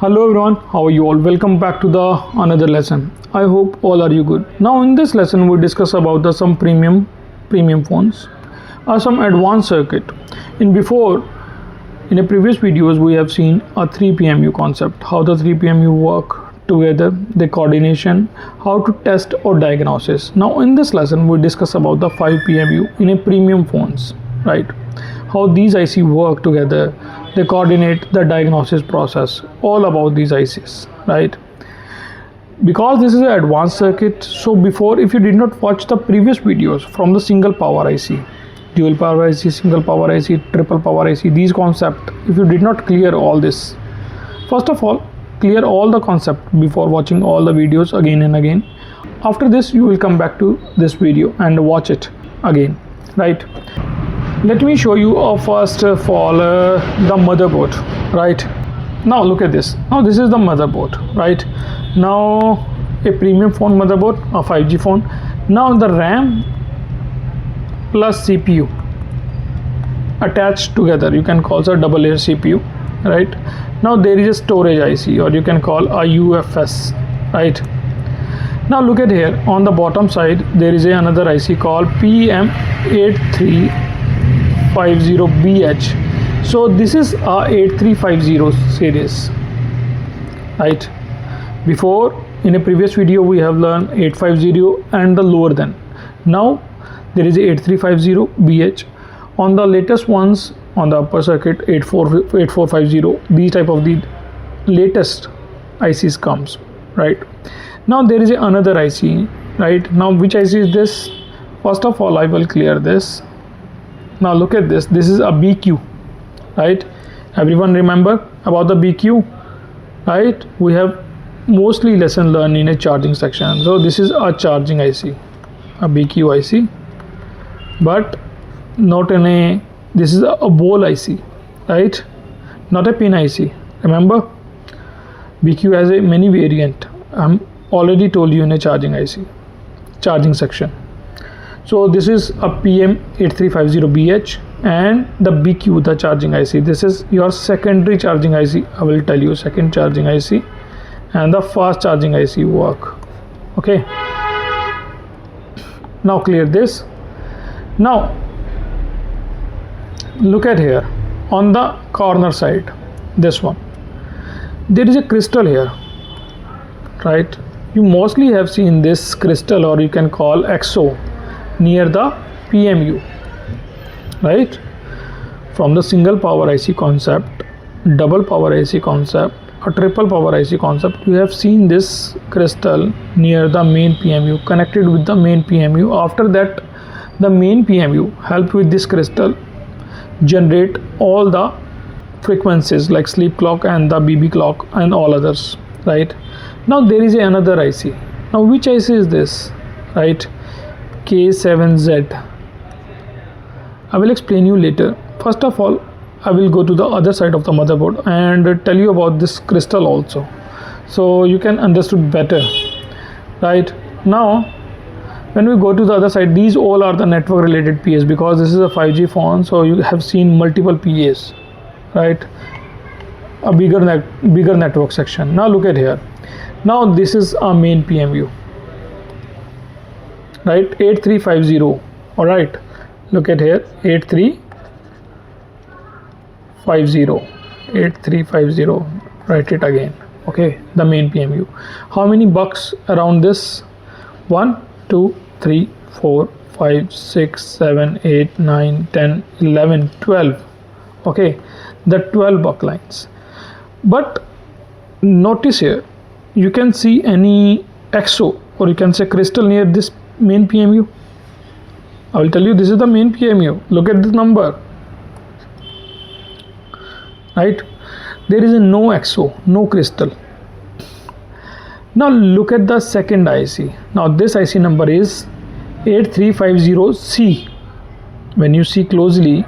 Hello everyone, how are you all? Welcome back to the another lesson. I hope all are you good. Now in this lesson we discuss about some premium phones or some advanced circuit. In a previous videos we have seen a 3PMU concept, how the 3PMU work together, the coordination, how to test or diagnosis. Now in this lesson we discuss about the 5PMU in a premium phones, right? How these IC work together, they coordinate the diagnosis process, all about these ICs, right? Because this is an advanced circuit, so before, if you did not watch the previous videos from the single power IC, dual power IC, single power IC, triple power IC, these concepts, if you did not clear all this, first of all clear all the concept before watching all the videos again and again. After this you will come back to this video and watch it again, right? Let me show you first of all the motherboard, right? Now look at this. Now this is the motherboard, right? Now a premium phone motherboard, a 5G phone. Now the RAM plus CPU attached together, you can call it a double layer CPU, right? Now there is a storage IC, or you can call a UFS, right? Now look at here on the bottom side there is another IC called PM8350BH. so this is a 8350 series, right? Before, in a previous video we have learned 850 and the lower than. Now there is a 8350BH. On the latest ones on the upper circuit 8450, these type of the latest ICs comes, right? Now there is another IC, right? Now which IC is this? First of all I will clear this. Now look at this. This is a BQ, right? Everyone remember about the BQ, right? We have mostly lesson learned in a charging section. So this is a charging IC, a BQ IC, but not in a, this is a ball IC, right? Not a pin IC. Remember, BQ has a many variant. I'm already told you in a charging IC, charging section. So this is a PM8350BH and the BQ, the charging IC. This is your secondary charging IC. I will tell you second charging IC and the fast charging IC work. Okay. Now clear this. Now look at here on the corner side, this one. There is a crystal here, right? You mostly have seen this crystal, or you can call EXO, near the PMU, right? From the single power IC concept, double power IC concept, or triple power IC concept, you have seen this crystal near the main PMU, connected with the main PMU. After that, the main PMU help with this crystal generate all the frequencies like sleep clock and the BB clock and all others, right? Now there is another IC. Now which IC is this, right? K7Z. I will explain you later. First of all, I will go to the other side of the motherboard and tell you about this crystal also, so you can understand better, right? Now when we go to the other side, these all are the network related PAs, because this is a 5G phone, so you have seen multiple PAs, right? A bigger network section. Now look at here. Now this is our main PMU, right? 8350. All right, look at here, 8350. Write it again. Okay, the main PMU. How many bucks around this? 1 2 3 4 5 6 7 8 9 10 11 12. Okay, the 12 buck lines. But notice here, you can see any EXO, or you can say crystal near this main PMU. I will tell you this is the main PMU. Look at the number, right? There is no EXO, no crystal. Now look at the second IC. Now this IC number is 8350C. When you see closely,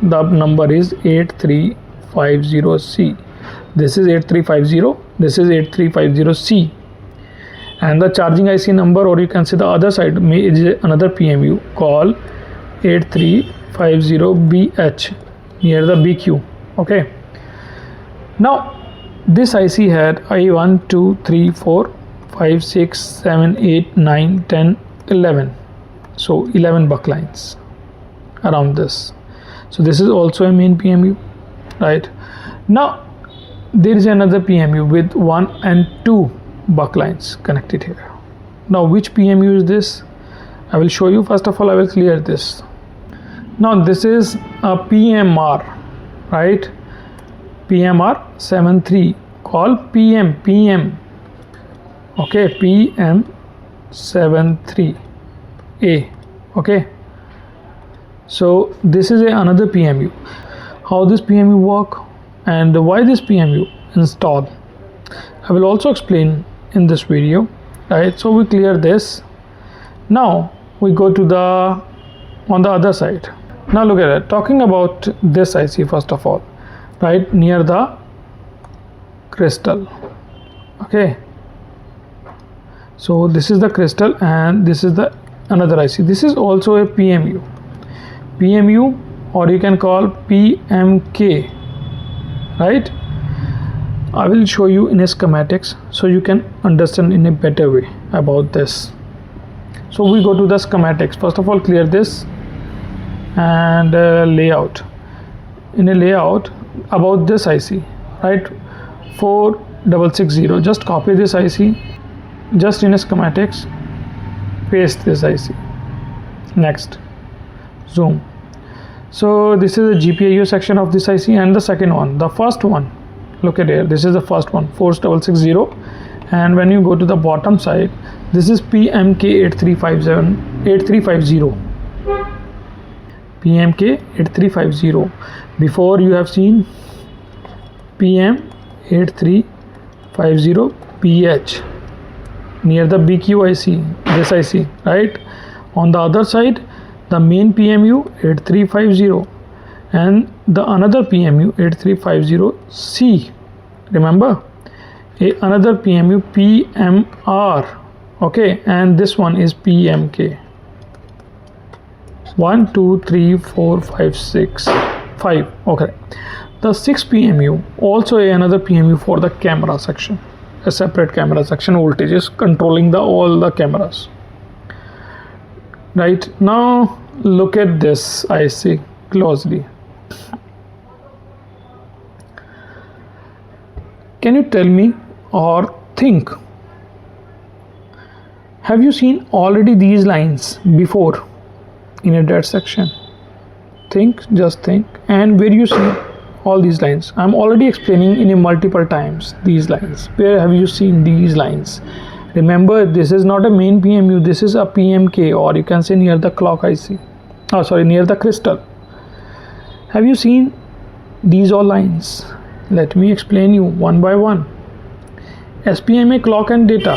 the number is 8350C. This is 8350, this is 8350C. And the charging IC number, or you can say the other side, is another PMU called 8350BH near the BQ. Okay, now this IC had I1, 2, 3, 4, 5, 6, 7, 8, 9, 10, 11. So 11 buck lines around this. So this is also a main PMU, right? Now there is another PMU with 1 and 2 buck lines connected here. Now which PMU is this? I will show you. First of all, I will clear this. Now this is a PMR, right? PMR 73 called PM, okay, PM73A, okay. So this is another PMU. How this PMU work and why this PMU install, I will also explain in this video, right? So we clear this. Now we go to the on the other side. Now look at it. Talking about this IC first of all, right near the crystal, okay. So this is the crystal and this is the another IC. This is also a PMU, or you can call PMK, right? I will show you in a schematics so you can understand in a better way about this. So we go to the schematics. First of all, clear this and layout. In a layout about this IC, right, 4660, just copy this IC, just in a schematics paste this IC. Next, zoom. So this is the GPIO section of this IC and the second one, the first one, look at here, this is the first one, 4660, and when you go to the bottom side, this is PMK8350. PMK8350. Before you have seen PM8350PH near the BQ IC, this IC, right? On the other side, the main PMU 8350 and the another PMU 8350C. Remember, another PMU PMR, okay, and this one is PMK. 1, 2, 3, 4, 5, 6, 5. Okay, the 6 PMU also another PMU for the camera section, a separate camera section voltage is controlling all the cameras. Right now, look at this IC closely. Can you tell me or think? Have you seen already these lines before in a dead section? Think, just think. And where you see all these lines? I'm already explaining in a multiple times these lines. Where have you seen these lines? Remember, this is not a main PMU, this is a PMK, or you can say near the clock IC. Oh, sorry, near the crystal. Have you seen these all lines? Let me explain you one by one. SPMA clock and data.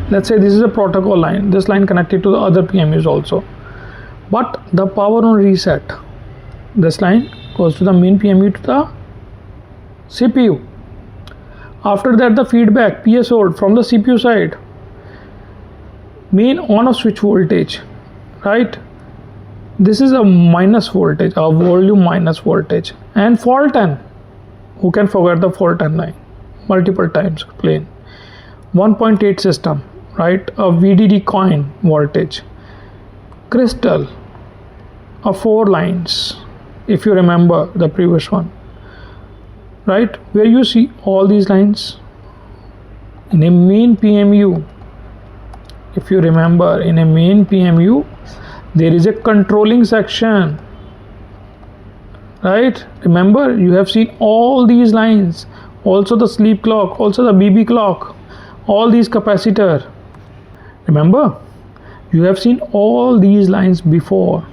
Let's say this is a protocol line. This line connected to the other PMUs also. But the power on reset, this line goes to the main PMU to the CPU. After that, the feedback PS hold from the CPU side. Main on off switch voltage, right? This is a minus voltage, a volume minus voltage, and fault 10. Who can forget the fault 10 line? Multiple times explain. 1.8 system, right? A VDD coin voltage. Crystal, a 4 lines. If you remember the previous one, right? Where you see all these lines in a main PMU. If you remember, in a main PMU there is a controlling section, right? Remember, you have seen all these lines, also the sleep clock, also the BB clock, all these capacitor. Remember, you have seen all these lines before.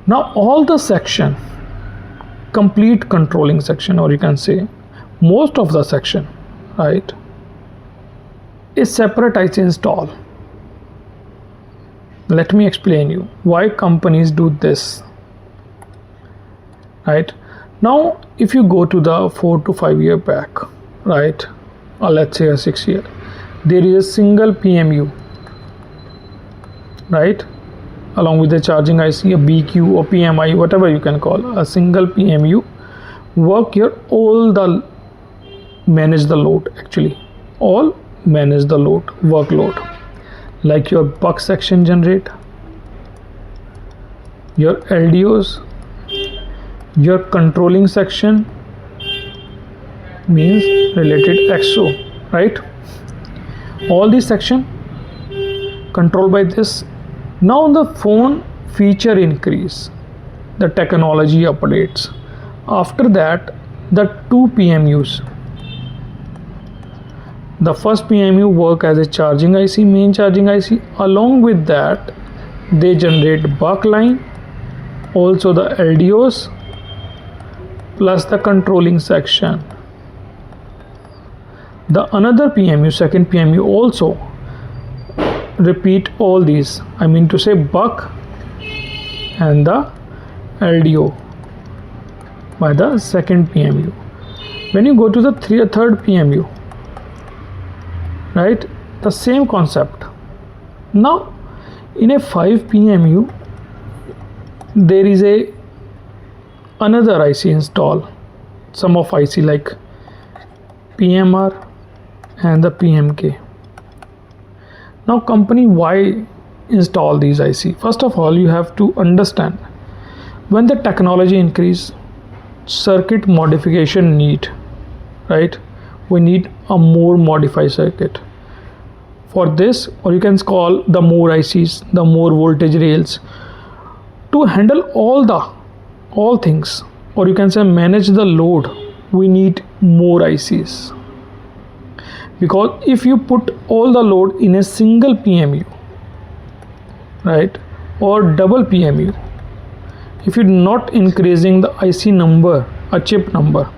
Now all the section, complete controlling section, or you can say most of the section, right, is separate IC install. Let me explain you why companies do this. Right now, if you go to the 4 to 5 year back, right, or let's say a 6 year, there is a single PMU, right, along with the charging IC, a BQ or PMI, whatever you can call, a single PMU work here all the manage the load, actually all manage the load, workload, like your buck section generate, your LDOs, your controlling section means related XO, right? All these section controlled by this. Now the phone feature increase, the technology updates. After that, the two PMUs. The first PMU work as a charging IC, main charging IC. Along with that, they generate buck line, also the LDOs, plus the controlling section. The another PMU, second PMU, also repeat all these. I mean to say buck and the LDO by the second PMU. When you go to the third PMU, right, the same concept. Now in a 5 PMU there is another IC install, some of IC like PMR and the PMK. Now company why install these IC? First of all, you have to understand when the technology increase, circuit modification need, right? We need a more modified circuit for this, or you can call the more ICs, the more voltage rails to handle all things, or you can say manage the load. We need more ICs, because if you put all the load in a single PMU, right, or double PMU, if you're not increasing the IC number, a chip number,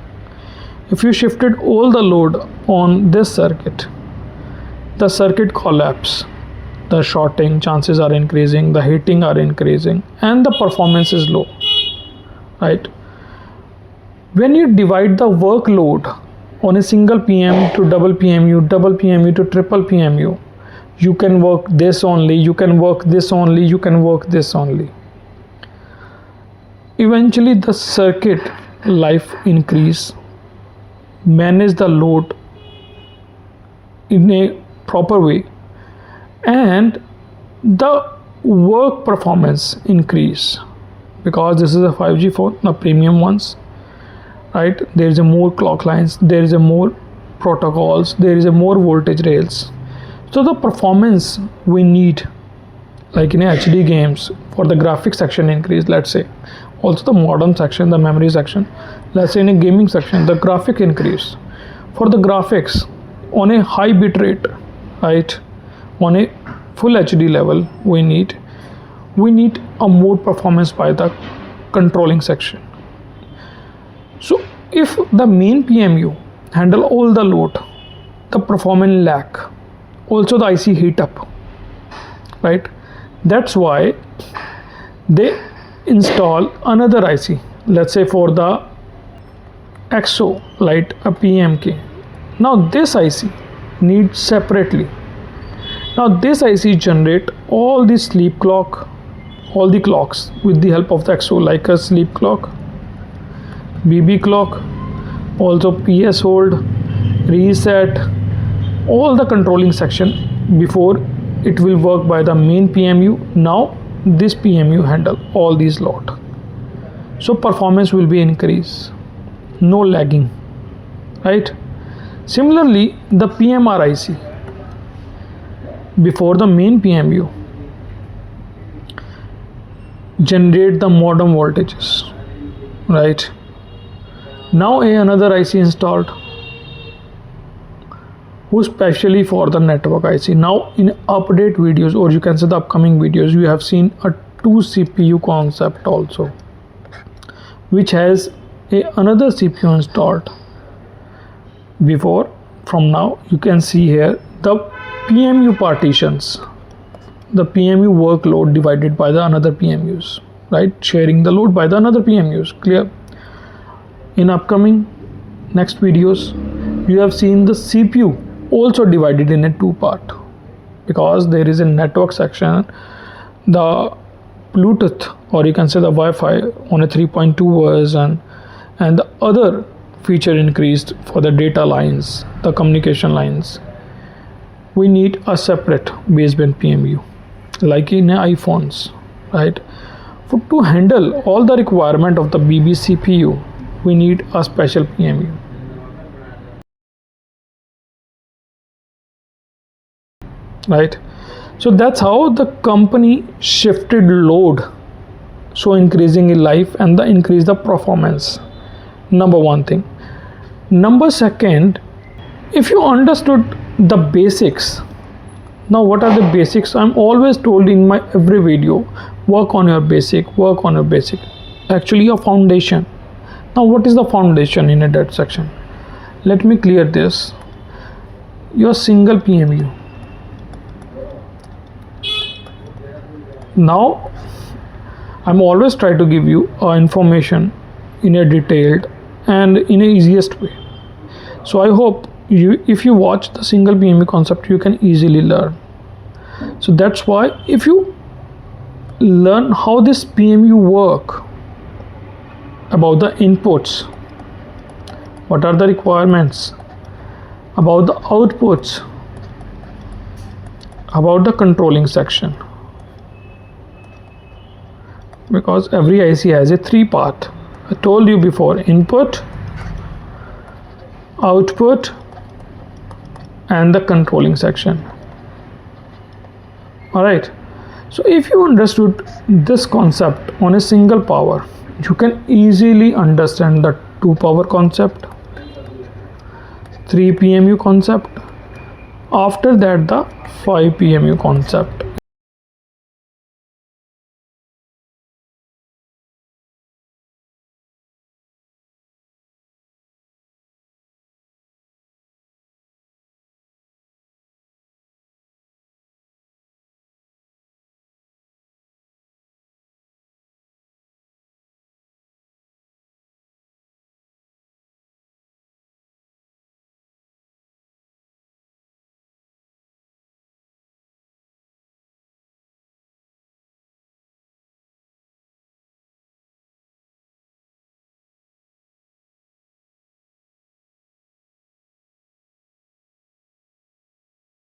if you shifted all the load on this circuit, the circuit collapse, the shorting chances are increasing, the heating are increasing, and the performance is low, right? When you divide the workload on a single PM to double PMU to triple PMU, you can work this only, you can work this only, you can work this only. Eventually the circuit life increase, manage the load in a proper way, and the work performance increase, because this is a 5G phone, the premium ones, right? There is a more clock lines, there is a more protocols, there is a more voltage rails, so the performance we need, like in HD games, for the graphics section increase, let's say, also the modem section, the memory section, let's say in a gaming section, the graphic increase. For the graphics on a high bit rate, right, on a full HD level, we need a more performance by the controlling section. So if the main PMU handle all the load, the performance lack, also the IC heat up, right? That's why they install another IC, let's say for the XO, like a PMK. Now this IC needs separately. Now this IC generate all the sleep clock, all the clocks with the help of the XO, like a sleep clock, BB clock, also PS hold, reset, all the controlling section before it will work by the main PMU. Now this PMU handle all these load, so performance will be increased, no lagging, right? Similarly, the PMR IC before the main PMU generate the modem voltages, right? Now another IC installed who specially for the network IC. Now in update videos, or you can say the upcoming videos, you have seen a 2 CPU concept also, which has another CPU installed before. From now you can see here the PMU partitions, the PMU workload divided by the another PMUs, right, sharing the load by the another PMUs. Clear? In upcoming next videos you have seen the CPU also divided in a 2 part, because there is a network section, the Bluetooth, or you can say the Wi-Fi on a 3.2 version, and the other feature increased for the data lines, the communication lines. We need a separate baseband PMU, like in iPhones, right? To handle all the requirement of the BBCPU, we need a special PMU. Right? So that's how the company shifted load, so increasing in life and the increase the performance. Number one thing. Number second, if you understood the basics. Now what are the basics? I'm always told in my every video, work on your basic. Actually a foundation. Now what is the foundation in a that section? Let me clear this. Your single PMU. Now I'm always try to give you information in a detailed and in a easiest way. So I hope if you watch the single PMU concept, you can easily learn. So that's why if you learn how this PMU work, about the inputs, what are the requirements, about the outputs, about the controlling section, because every IC has a 3-part. I told you before, input, output and the controlling section. Alright, so if you understood this concept on a single power, you can easily understand the 2-power concept, 3 PMU concept, after that the 5 PMU concept.